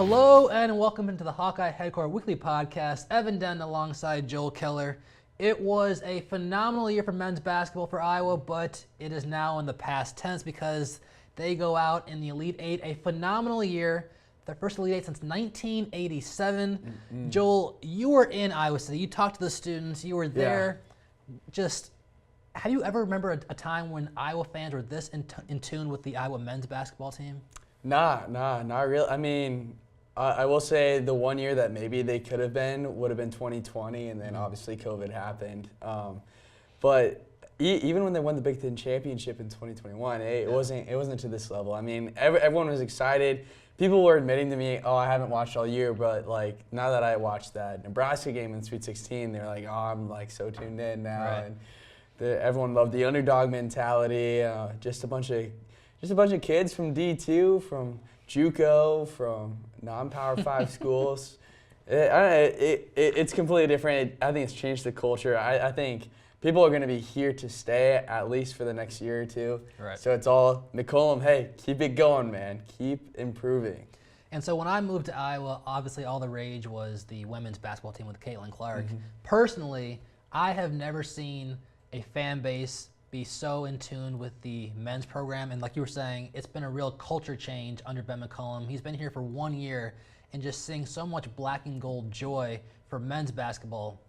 Hello and welcome into the Hawkeye Headquarters Weekly podcast. Evan Denton alongside Joel Kellar. It was a phenomenal year for men's basketball for Iowa, but it is now in the past tense because they go out in the Elite Eight. A phenomenal year, their first Elite Eight since 1987. Joel, you were in Iowa City. You talked to the students. You were there. Just, have you ever remembered a time when Iowa fans were this in tune with the Iowa men's basketball team? Nah, not really. I mean, I will say the one year that maybe they could have been would have been 2020, and then obviously COVID happened. But even when they won the Big Ten championship in 2021, it wasn't to this level. I mean, everyone was excited. People were admitting to me, "Oh, I haven't watched all year," but like now that I watched that Nebraska game in Sweet 16, they're like, "Oh, I'm like so tuned in now." Right. And everyone loved the underdog mentality. Just a bunch of kids from D2, from JUCO, from non-Power 5 schools. It's completely different. I think it's changed the culture. I think people are going to be here to stay at least for the next year or two. Right. So it's all McCollum, hey, keep it going, man. Keep improving. And so when I moved to Iowa, obviously all the rage was the women's basketball team with Caitlin Clark. Personally, I have never seen a fan base be so in tune with the men's program. And like you were saying, it's been a real culture change under Ben McCollum. He's been here for 1 year and just seeing so much black and gold joy for men's basketball.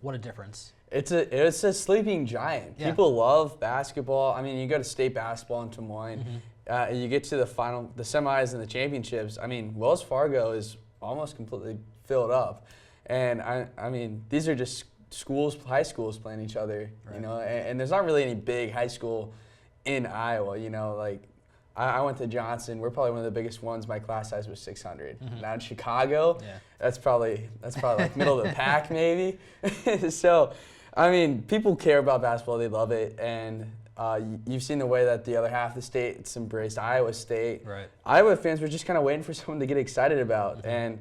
What a difference. It's a sleeping giant. Yeah. People love basketball. I mean, you go to state basketball in Des Moines. You get to the semis and the championships. I mean, Wells Fargo is almost completely filled up. And I mean, these are just high schools playing each other, Right. you know, and there's not really any big high school in Iowa, you know, like I went to Johnson. We're probably one of the biggest ones. My class size was 600. Now in Chicago, that's probably like middle of the pack maybe. So, I mean, people care about basketball. They love it. And you've seen the way that the other half of the state's embraced Iowa State. Right. Iowa fans were just kind of waiting for someone to get excited about. And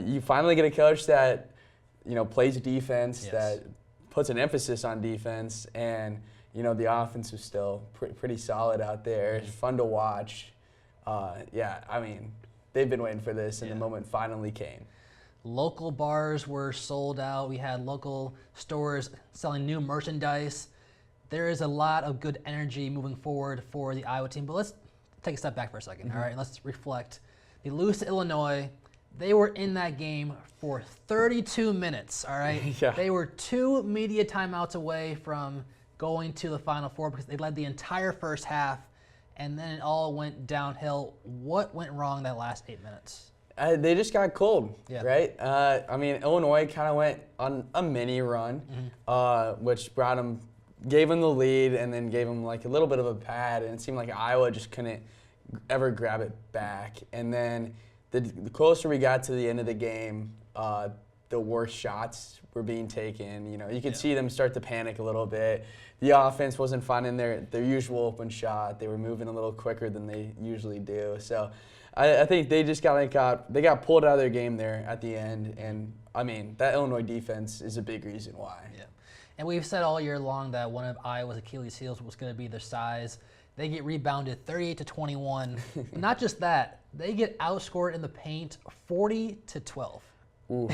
you finally get a coach that, you know, plays defense, that puts an emphasis on defense, and, you know, the offense is still pretty solid out there. It's fun to watch. I mean, they've been waiting for this, and the moment finally came. Local bars were sold out. We had local stores selling new merchandise. There is a lot of good energy moving forward for the Iowa team. But let's take a step back for a second, all right? Let's reflect. They lose to Illinois. They were in that game for 32 minutes, all right? They were 2 media timeouts away from going to the Final Four because they led the entire first half, and then it all went downhill. What went wrong that last 8 minutes? They just got cold, right? I mean, Illinois kind of went on a mini run, which gave them the lead, and then gave them like a little bit of a pad, and it seemed like Iowa just couldn't ever grab it back. And then the closer we got to the end of the game, the worst shots were being taken. You know, you could see them start to panic a little bit. The offense wasn't finding their usual open shot. They were moving a little quicker than they usually do. So I think they just got pulled out of their game there at the end. And I mean, that Illinois defense is a big reason why. Yeah. And we've said all year long that one of Iowa's Achilles heels was going to be their size. They get rebounded 38-21. Not just that, they get outscored in the paint 40-12. Ooh.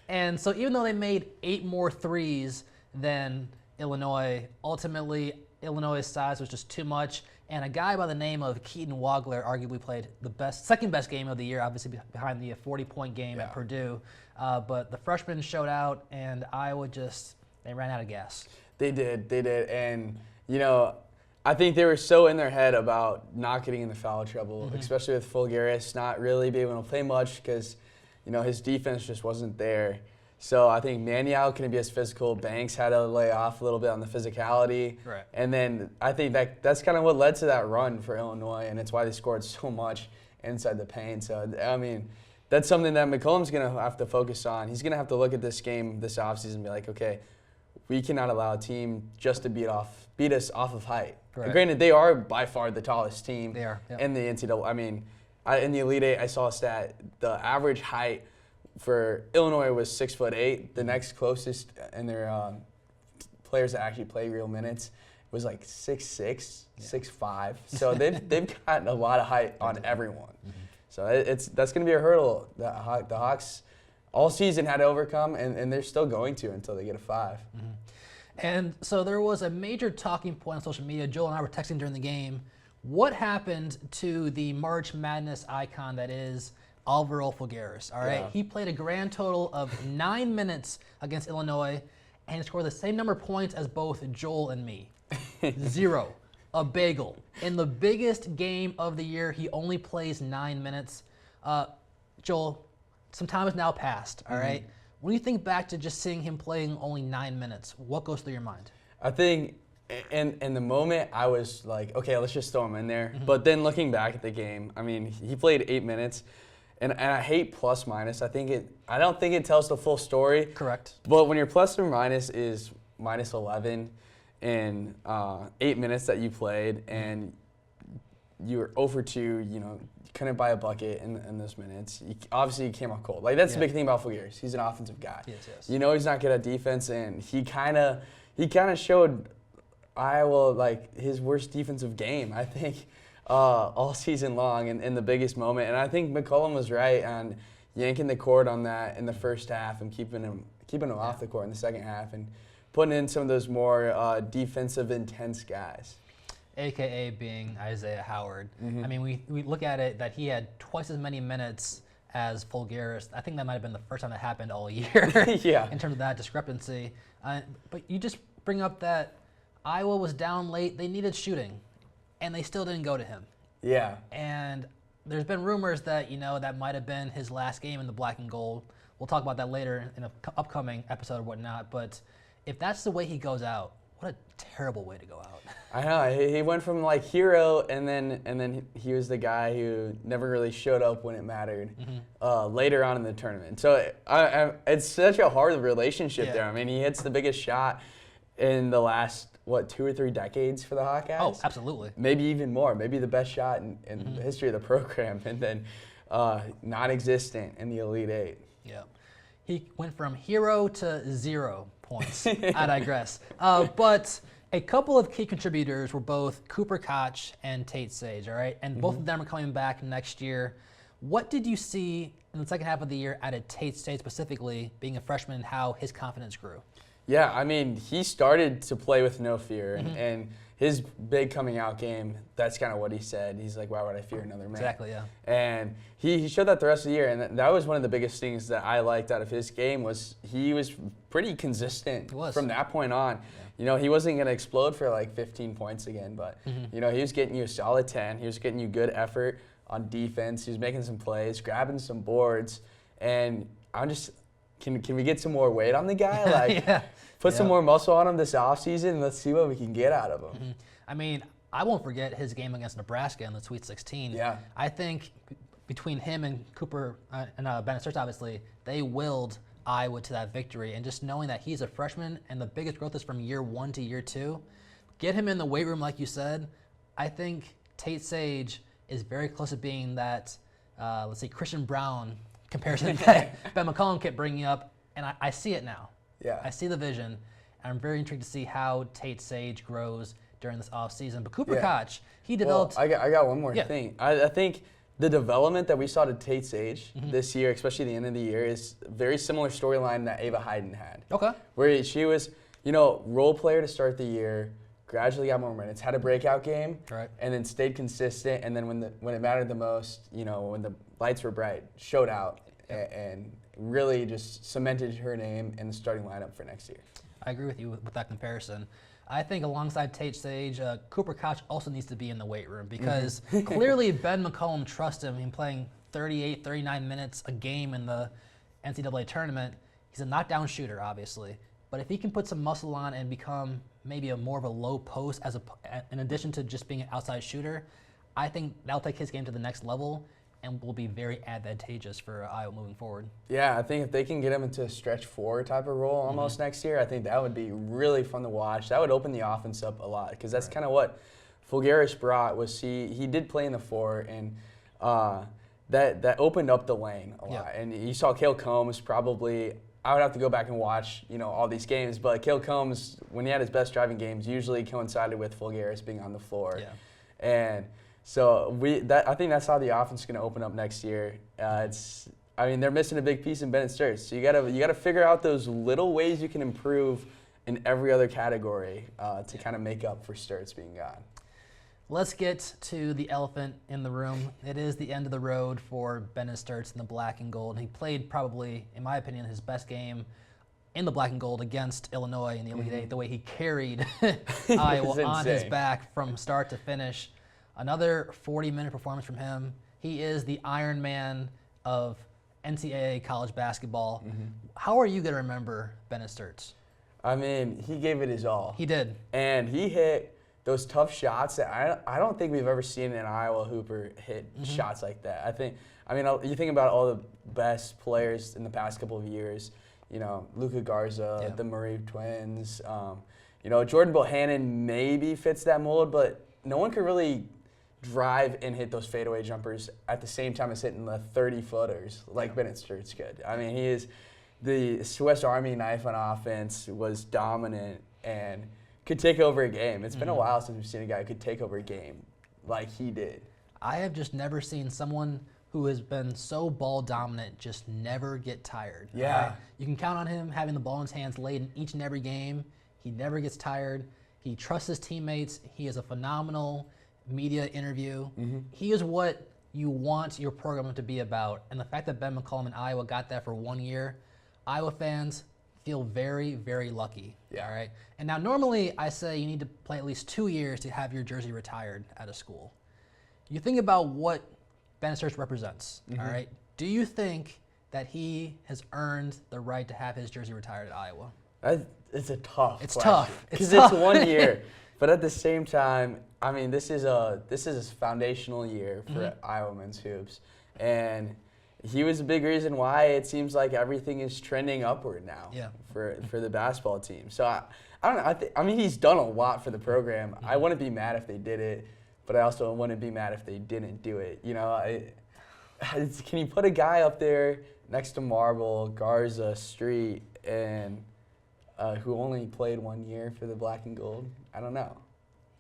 And so even though they made 8 more threes than Illinois, ultimately Illinois' size was just too much. And a guy by the name of Keaton Wagler arguably played the second best game of the year, obviously behind the 40-point game at Purdue. But the freshmen showed out, and Iowa they ran out of gas. They did. And, you know, I think they were so in their head about not getting into foul trouble, especially with Fulgaris not really being able to play much because, you know, his defense just wasn't there. So I think Maniau couldn't be as physical. Banks had to lay off a little bit on the physicality. Right. And then I think that's kind of what led to that run for Illinois, and it's why they scored so much inside the paint. So, I mean, that's something that McCollum's going to have to focus on. He's going to have to look at this game this offseason and be like, okay, we cannot allow a team just to beat us off of height. Right. Granted, they are by far the tallest team They are, in the NCAA. I mean, in the Elite Eight, I saw a stat. The average height for Illinois was 6'8". The next closest in their players that actually play real minutes was like 6'6", 6'5". So they've gotten a lot of height on everyone. So that's going to be a hurdle that the Hawks all season had to overcome, and they're still going to until they get a 5. Mm-hmm. And so there was a major talking point on social media. Joel and I were texting during the game. What happened to the March Madness icon that is Alvaro Figueres? All right, he played a grand total of 9 minutes against Illinois, and scored the same number of points as both Joel and me. 0. A bagel. In the biggest game of the year, he only plays 9 minutes. Joel, some time has now passed, all right? When you think back to just seeing him playing only 9 minutes, what goes through your mind? I think in the moment, I was like, okay, let's just throw him in there. But then looking back at the game, I mean, he played 8 minutes. And I hate plus minus. I don't think it tells the full story. Correct. But when your plus or minus is minus 11 in 8 minutes that you played, and you were 0 for 2, you couldn't buy a bucket in those minutes. Obviously, you came out cold. Like, that's the big thing about Figueres. He's an offensive guy. Yes. He's not good at defense, and he kind of showed Iowa like his worst defensive game, I think, all season long in the biggest moment. And I think McCollum was right on yanking the cord on that in the first half and keeping him off the court in the second half and putting in some of those more defensive intense guys. AKA being Isaiah Howard. I mean, we look at it that he had twice as many minutes as Figueres. I think that might have been the first time that happened all year. Yeah. In terms of that discrepancy. But you just bring up that Iowa was down late. They needed shooting, and they still didn't go to him. Yeah. And there's been rumors that, that might have been his last game in the black and gold. We'll talk about that later in an upcoming episode or whatnot. But if that's the way he goes out, what a terrible way to go out. I know. He went from like hero, and then he was the guy who never really showed up when it mattered later on in the tournament. So it's such a hard relationship there. I mean, he hits the biggest shot in the last, 2 or 3 decades for the Hawkeyes? Oh, absolutely. Maybe even more. Maybe the best shot in the history of the program, and then non-existent in the Elite Eight. Yeah. He went from hero to 0 points. I digress. But a couple of key contributors were both Cooper Koch and Tate Sage, all right? And both of them are coming back next year. What did you see in the second half of the year out of Tate Sage specifically, being a freshman, and how his confidence grew? Yeah, I mean, he started to play with no fear, and his big coming out game, that's kind of what he said. He's like, why would I fear another man? Exactly, yeah. And he showed that the rest of the year, and that was one of the biggest things that I liked out of his game was he was pretty consistent from that point on. Yeah. He wasn't going to explode for like 15 points again, but, he was getting you a solid 10. He was getting you good effort on defense. He was making some plays, grabbing some boards, and I'm just... Can we get some more weight on the guy? Like, put some more muscle on him this offseason, and let's see what we can get out of him. I mean, I won't forget his game against Nebraska in the Sweet 16. Yeah. I think between him and Cooper and Bennett, obviously, they willed Iowa to that victory. And just knowing that he's a freshman and the biggest growth is from year 1 to year 2, get him in the weight room, like you said. I think Tate Sage is very close to being that, let's say, Christian Brown comparison that Ben McCollum kept bringing up, and I see it now. Yeah. I see the vision, and I'm very intrigued to see how Tate Sage grows during this offseason. But Cooper Koch, he developed... Well, I got one more thing. I think the development that we saw to Tate Sage this year, especially the end of the year, is a very similar storyline that Ava Hayden had. Okay. Where she was, role player to start the year, gradually got more minutes, had a breakout game, and then stayed consistent, and then when it mattered the most, when the lights were bright, showed out and really just cemented her name in the starting lineup for next year. I agree with you with that comparison. I think alongside Tate Sage, Cooper Koch also needs to be in the weight room because clearly Ben McCollum trusts him in playing 38, 39 minutes a game in the NCAA tournament. He's a knockdown shooter, obviously. But if he can put some muscle on and become maybe more of a low post in addition to just being an outside shooter, I think that'll take his game to the next level and will be very advantageous for Iowa moving forward. Yeah, I think if they can get him into a stretch 4 type of role almost next year, I think that would be really fun to watch. That would open the offense up a lot because that's kind of what Figueres brought. Was he did play in the 4, and that opened up the lane a lot. And you saw Cale Combs probably. I would have to go back and watch all these games, but Cale Combs, when he had his best driving games, usually coincided with Figueres being on the floor. Yeah. And So I think that's how the offense is going to open up next year. They're missing a big piece in Bennett Sturts. So you gotta figure out those little ways you can improve in every other category to kind of make up for Sturts being gone. Let's get to the elephant in the room. It is the end of the road for Bennett Sturts in the black and gold. He played probably, in my opinion, his best game in the black and gold against Illinois in the Elite Eight, the way he carried Iowa on his back from start to finish. Another 40-minute performance from him. He is the Iron Man of NCAA college basketball. How are you going to remember Bennett Sturts? I mean, he gave it his all. He did. And he hit those tough shots that I don't think we've ever seen an Iowa hooper hit shots like that. You think about all the best players in the past couple of years, Luka Garza, the Murray twins, Jordan Bohannon maybe fits that mold, but no one could really drive and hit those fadeaway jumpers at the same time as hitting the 30-footers like Bennett Sturts could. I mean, he is the Swiss Army knife on offense, was dominant and could take over a game. It's been a while since we've seen a guy who could take over a game like he did. I have just never seen someone who has been so ball dominant just never get tired. Yeah. You can count on him having the ball in his hands late in each and every game. He never gets tired. He trusts his teammates. He is a phenomenal media interview. He is what you want your program to be about. And the fact that Ben McCollum and Iowa got that for 1 year, Iowa fans feel very, very lucky. Yeah. All right. And now normally I say you need to play at least 2 years to have your jersey retired at a school. You think about what Bennett Sturts represents. All right. Do you think that he has earned the right to have his jersey retired at Iowa? It's a tough question. Tough. Because it's 1 year. But at the same time, I mean, this is a foundational year for Iowa men's hoops, and he was a big reason why it seems like everything is trending upward now for the basketball team. So I don't know. He's done a lot for the program. I wouldn't be mad if they did it, but I also wouldn't be mad if they didn't do it. Can you put a guy up there next to Marble, Garza, Street, and who only played 1 year for the black and gold? I don't know.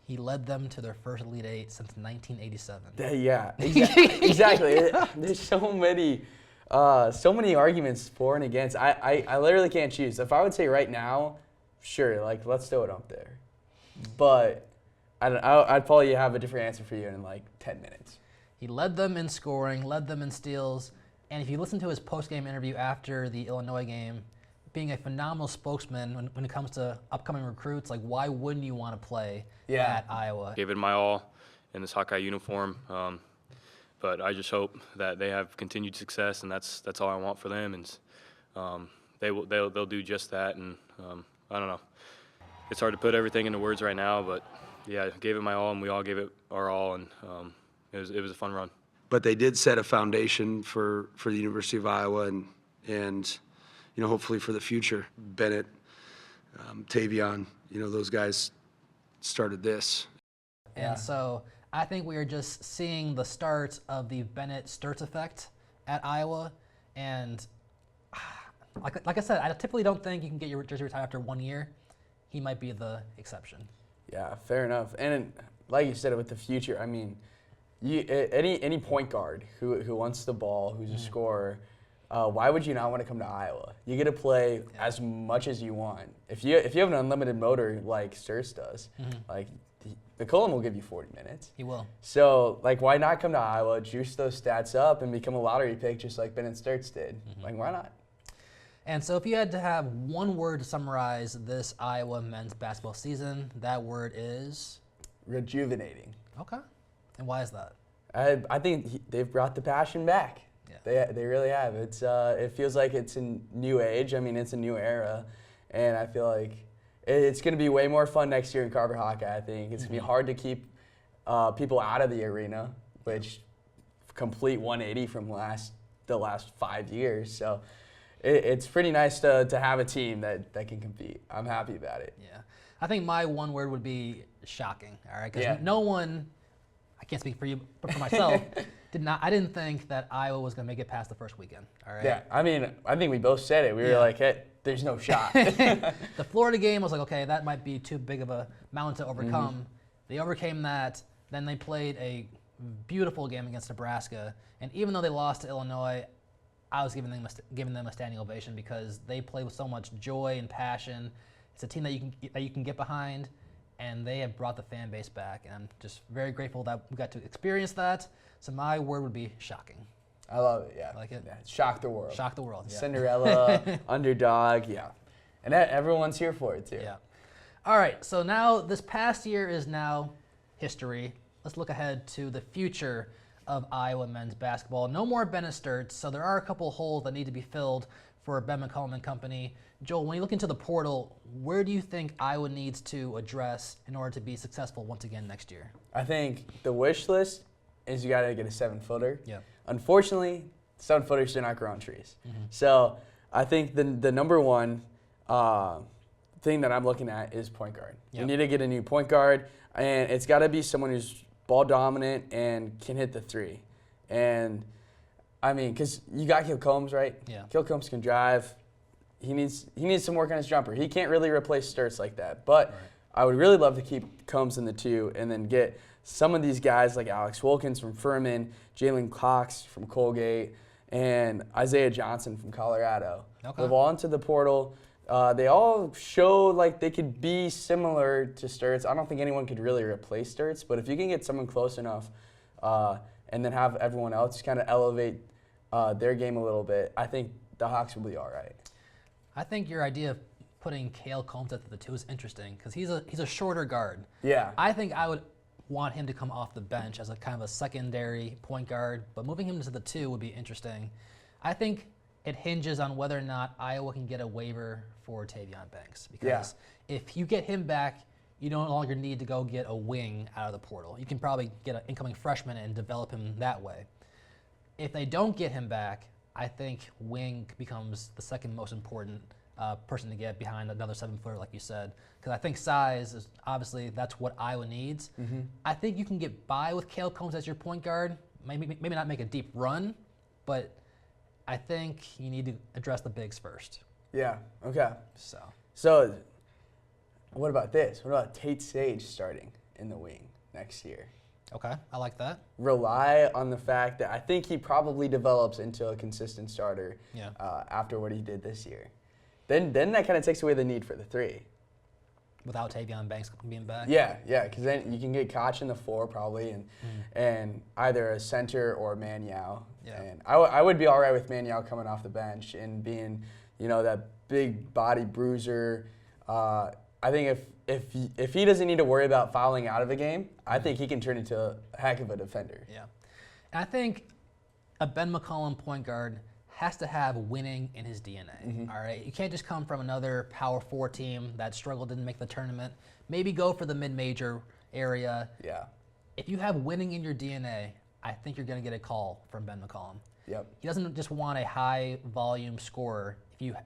He led them to their first Elite Eight since 1987. Yeah, exactly. There's so many arguments for and against. I literally can't choose. If I would say right now, sure, let's throw it up there. But I'd probably have a different answer for you in 10 minutes. He led them in scoring, led them in steals, and if you listen to his post-game interview after the Illinois game, being a phenomenal spokesman when it comes to upcoming recruits, why wouldn't you want to play at Iowa? Gave it my all in this Hawkeye uniform, but I just hope that they have continued success, and that's all I want for them, and they'll do just that. And I don't know, it's hard to put everything into words right now, but yeah, gave it my all, and we all gave it our all, and it was a fun run. But they did set a foundation for the University of Iowa, and hopefully for the future. Bennett, Tavion, those guys started this. And so I think we are just seeing the start of the Bennett Sturts effect at Iowa. And like I said, I typically don't think you can get your jersey retired after 1 year. He might be the exception. Yeah, fair enough. And like you said, with the future, any point guard who wants the ball, who's a scorer, why would you not want to come to Iowa? You get to play as much as you want. If you have an unlimited motor like Sturts does, McCollum will give you 40 minutes. He will. So why not come to Iowa, juice those stats up, and become a lottery pick just like Bennett Sturts did? Why not? And so if you had to have one word to summarize this Iowa men's basketball season, that word is? Rejuvenating. Okay. And why is that? I think they've brought the passion back. They really have. It feels like it's a new age. It's a new era, and I feel like it's going to be way more fun next year in Carver Hawkeye. I think it's going to be hard to keep people out of the arena, which complete 180 from the last 5 years. So it's pretty nice to have a team that can compete. I'm happy about it. Yeah, I think my one word would be shocking. All right, because no one, I can't speak for you, but for myself. I didn't think that Iowa was going to make it past the first weekend. All right. Yeah, I think we both said it. We were like, hey, there's no shot. The Florida game was like, okay, that might be too big of a mountain to overcome. They overcame that. Then they played a beautiful game against Nebraska. And even though they lost to Illinois, I was giving them a standing ovation because they play with so much joy and passion. It's a team that you can get behind, and they have brought the fan base back. And I'm just very grateful that we got to experience that. So my word would be shocking. I love it, yeah. Like it? Yeah. Shock the world. Shock the world, yeah. Cinderella, underdog, yeah. And everyone's here for it, too. Yeah. All right, so now this past year is now history. Let's look ahead to the future of Iowa men's basketball. No more Bennett Sturts, so there are a couple holes that need to be filled for Ben McCollum and company. Joel, when you look into the portal, where do you think Iowa needs to address in order to be successful once again next year? I think the wish list is you got to get a 7-footer. Yeah. Unfortunately, 7-footers do not grow on trees. So I think the number one thing that I'm looking at is point guard. Yep. You need to get a new point guard, and it's got to be someone who's ball dominant and can hit the three. And I mean, because you got Gil Combs, right? Yeah. Gil Combs can drive. He needs some work on his jumper. He can't really replace Sturts like that. But Right. I would really love to keep Combs in the 2 and then get some of these guys like Alex Wilkins from Furman, Jalen Cox from Colgate, and Isaiah Johnson from Colorado. Okay. Move all into the portal. They all show like they could be similar to Sturts. I don't think anyone could really replace Sturts, but if you can get someone close enough and then have everyone else kind of elevate their game a little bit, I think the Hawks will be all right. I think your idea of putting Cale Combs at the 2 is interesting because he's a shorter guard. Yeah. I think I would want him to come off the bench as a kind of a secondary point guard, but moving him to the 2 would be interesting. I think it hinges on whether or not Iowa can get a waiver for Tavion Banks. Because if you get him back, you no longer need to go get a wing out of the portal. You can probably get an incoming freshman and develop him that way. If they don't get him back, I think wing becomes the second most important person to get behind another 7-footer, like you said. Because I think size is obviously that's what Iowa needs. I think you can get by with Cale Combs as your point guard. Maybe not make a deep run, but I think you need to address the bigs first. Yeah. Okay. So what about this? What about Tate Sage starting in the wing next year? okay, I like that. Rely on the fact that I think he probably develops into a consistent starter Yeah. After what he did this year. Then that kind of takes away the need for the 3. Without Tavion Banks being back. Yeah, because then you can get Koch in the 4 probably, and either a center or Maniau. Yeah. And I would be all right with Maniau coming off the bench and being, that big body bruiser. I think if he doesn't need to worry about fouling out of a game, I think he can turn into a heck of a defender. Yeah. And I think a Ben McCollum point guard has to have winning in his DNA. All right, you can't just come from another Power 4 team that struggled, didn't make the tournament. Maybe go for the mid-major area. Yeah. If you have winning in your DNA, I think you're going to get a call from Ben McCollum. Yep. He doesn't just want a high-volume scorer if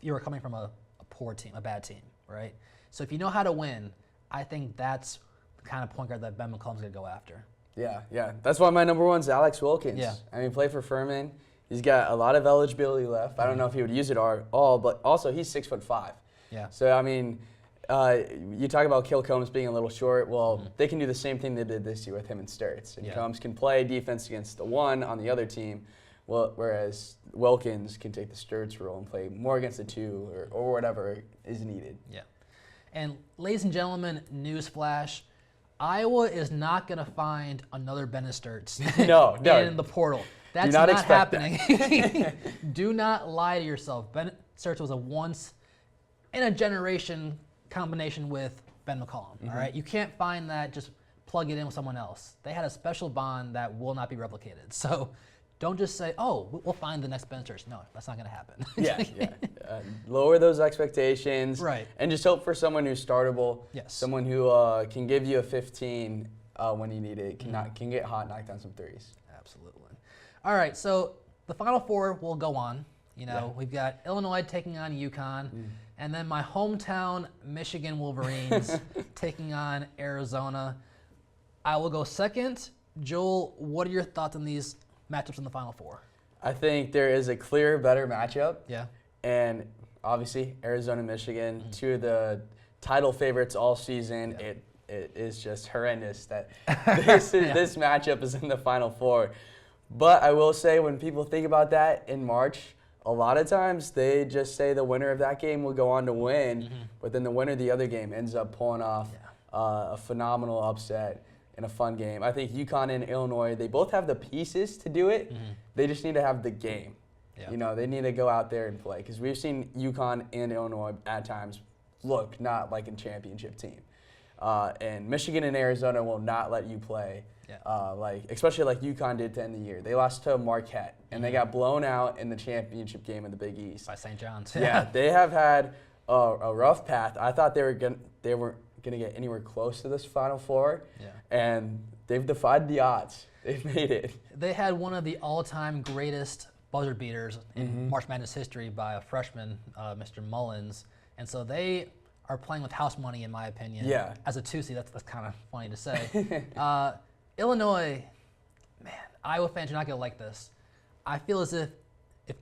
you are coming from a poor team, a bad team, right? So if you know how to win, I think that's the kind of point guard that Ben McCollum's going to go after. Yeah. That's why my number 1's Alex Wilkins. Yeah. I mean, play for Furman. He's got a lot of eligibility left. I don't know if he would use it all, but also he's 6'5". Yeah. So I mean, you talk about Cale Combs being a little short. Well, they can do the same thing they did this year with him and Sturts. And Combs can play defense against the 1 on the other team, whereas Wilkins can take the Sturts role and play more against the 2 or whatever is needed. Yeah. And ladies and gentlemen, newsflash, Iowa is not going to find another Bennett Sturts No. in the portal. That's not not expect happening. Do not lie to yourself. Bennett Sturts was a once-in-a-generation combination with Ben McCollum. All right, you can't find that, just plug it in with someone else. They had a special bond that will not be replicated. So don't just say, oh, we'll find the next Bennett Sturts. No, that's not going to happen. Yeah. Lower those expectations. Right. And just hope for someone who's startable. Yes. Someone who can give you a 15 when you need it, can get hot, knock down some threes. Absolutely. All right, so the Final Four will go on. We've got Illinois taking on UConn, and then my hometown Michigan Wolverines taking on Arizona. I will go second. Joel, what are your thoughts on these matchups in the Final Four? I think there is a clear, better matchup. Yeah. And obviously, Arizona, Michigan, 2 of the title favorites all season. Yeah. it is just horrendous that this matchup is in the Final Four. But I will say, when people think about that in March, a lot of times they just say the winner of that game will go on to win, but then the winner of the other game ends up pulling off a phenomenal upset in a fun game. I think UConn and Illinois, they both have the pieces to do it. They just need to have the game. Yeah. You know, they need to go out there and play, because we've seen UConn and Illinois at times look not like a championship team. And Michigan and Arizona will not let you play. Yeah. Especially like UConn did to end the year. They lost to Marquette, and they got blown out in the championship game in the Big East. By St. John's. Yeah, they have had a rough path. I thought they weren't going to get anywhere close to this Final Four, and they've defied the odds. They've made it. They had one of the all-time greatest buzzer beaters in March Madness history by a freshman, Mr. Mullins, and so they are playing with house money, in my opinion. Yeah. As a 2-seed, that's kind of funny to say. Illinois, man, Iowa fans are not going to like this. I feel as if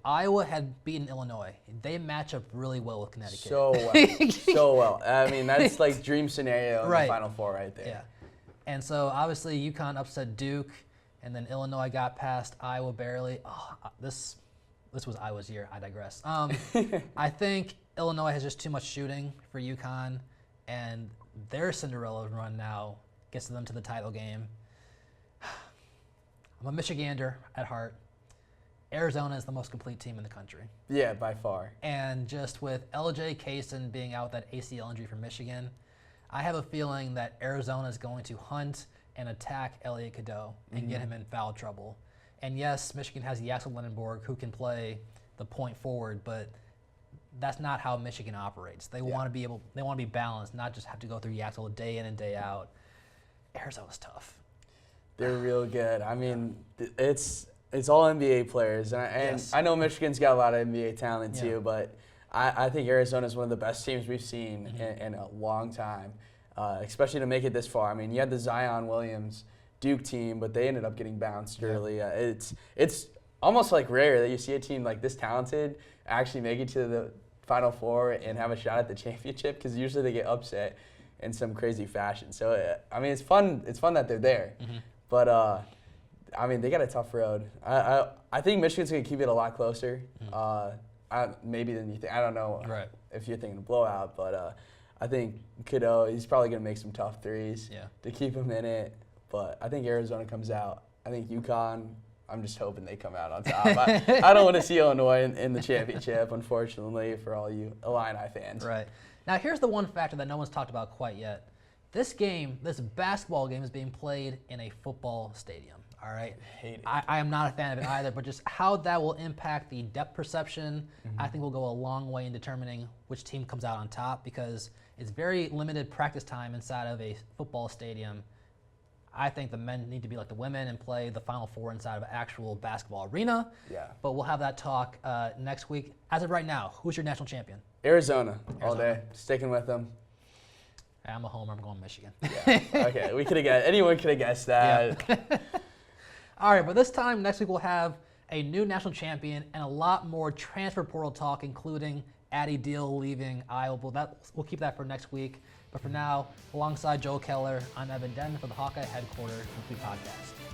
Iowa had beaten Illinois, they match up really well with Connecticut. So well. So well. I mean, that's like dream scenario in the Final Four right there. Yeah. And so, obviously, UConn upset Duke, and then Illinois got past Iowa barely. Oh, this was Iowa's year. I digress. I think Illinois has just too much shooting for UConn, and their Cinderella run now gets them to the title game. I'm a Michigander at heart. Arizona is the most complete team in the country. Yeah, by far. And just with LJ Kaysen being out with that ACL injury for Michigan, I have a feeling that Arizona is going to hunt and attack Elliot Cadeau and get him in foul trouble. And yes, Michigan has Yaxel Lindenborg, who can play the point forward, but that's not how Michigan operates. They want to be balanced, not just have to go through Yaxel day in and day out. Arizona's tough. They're real good. I mean, it's all NBA players, and I know Michigan's got a lot of NBA talent too, but I think Arizona is one of the best teams we've seen in a long time, especially to make it this far. I mean, you had the Zion Williams Duke team, but they ended up getting bounced early. It's almost like rare that you see a team like this talented actually make it to the Final Four and have a shot at the championship, because usually they get upset in some crazy fashion. So I mean, it's fun. It's fun that they're there, but I mean, they got a tough road. I think Michigan's gonna keep it a lot closer, maybe than you think. I don't know if you're thinking a blowout, but I think Cadeau, he's probably gonna make some tough threes to keep him in it. But I think Arizona comes out. I think UConn, I'm just hoping they come out on top. I don't want to see Illinois in the championship, unfortunately, for all you Illini fans. Right. Now, here's the one factor that no one's talked about quite yet. This basketball game is being played in a football stadium, all right? Hate it. I am not a fan of it either, but just how that will impact the depth perception, I think will go a long way in determining which team comes out on top, because it's very limited practice time inside of a football stadium. I think the men need to be like the women and play the Final Four inside of an actual basketball arena. Yeah. But we'll have that talk next week. As of right now, who's your national champion? Arizona all day. Sticking with them. I'm a homer. I'm going Michigan. Yeah. Okay. Anyone could have guessed that. Yeah. All right, but this time next week we'll have a new national champion and a lot more transfer portal talk, including Addie Deal leaving Iowa. We'll keep that for next week. But for now, alongside Joel Kellar, I'm Evan Denton for the Hawkeye Headquarters Weekly Podcast.